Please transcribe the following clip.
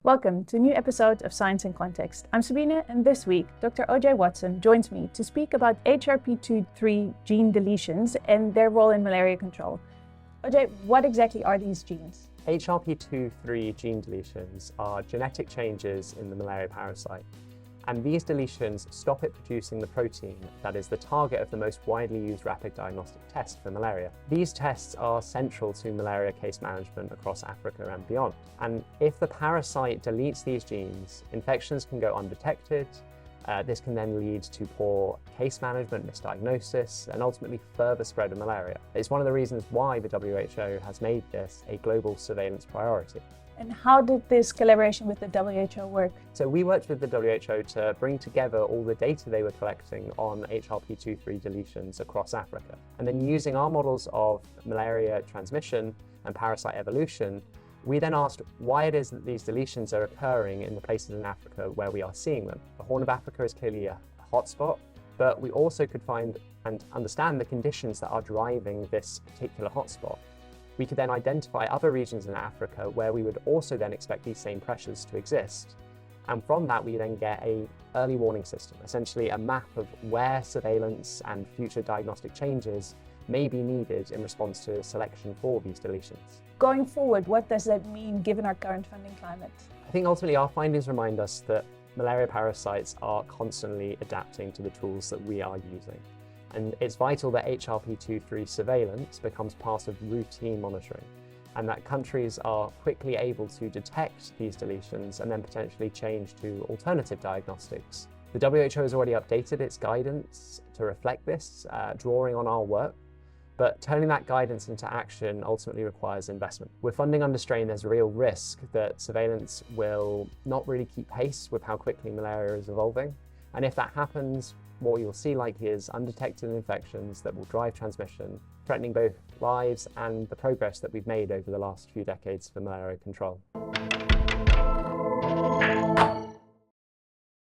Welcome to a new episode of Science in Context. I'm Sabine, and this week, Dr. O.J. Watson joins me to speak about HRP23 gene deletions and their role in malaria control. O.J., what exactly are these genes? HRP23 gene deletions are genetic changes in the malaria parasite, and these deletions stop it producing the protein that is the target of the most widely used rapid diagnostic test for malaria. These tests are central to malaria case management across Africa and beyond. And if the parasite deletes these genes, infections can go undetected. This can then lead to poor case management, misdiagnosis, and ultimately further spread of malaria. It's one of the reasons why the WHO has made this a global surveillance priority. And how did this collaboration with the WHO work? So we worked with the WHO to bring together all the data they were collecting on HRP23 deletions across Africa. And then using our models of malaria transmission and parasite evolution, we then asked why it is that these deletions are occurring in the places in Africa where we are seeing them. The Horn of Africa is clearly a hotspot, but we also could find and understand the conditions that are driving this particular hotspot. We could then identify other regions in Africa where we would also then expect these same pressures to exist. And from that, we then get an early warning system, essentially a map of where surveillance and future diagnostic changes may be needed in response to selection for these deletions. Going forward, what does that mean given our current funding climate? I think ultimately our findings remind us that malaria parasites are constantly adapting to the tools that we are using. And it's vital that HRP23 surveillance becomes part of routine monitoring, and that countries are quickly able to detect these deletions and then potentially change to alternative diagnostics. The WHO has already updated its guidance to reflect this, drawing on our work, but turning that guidance into action ultimately requires investment. With funding under strain, there's a real risk that surveillance will not really keep pace with how quickly malaria is evolving. And if that happens, what you'll see likely is undetected infections that will drive transmission, threatening both lives and the progress that we've made over the last few decades for malaria control.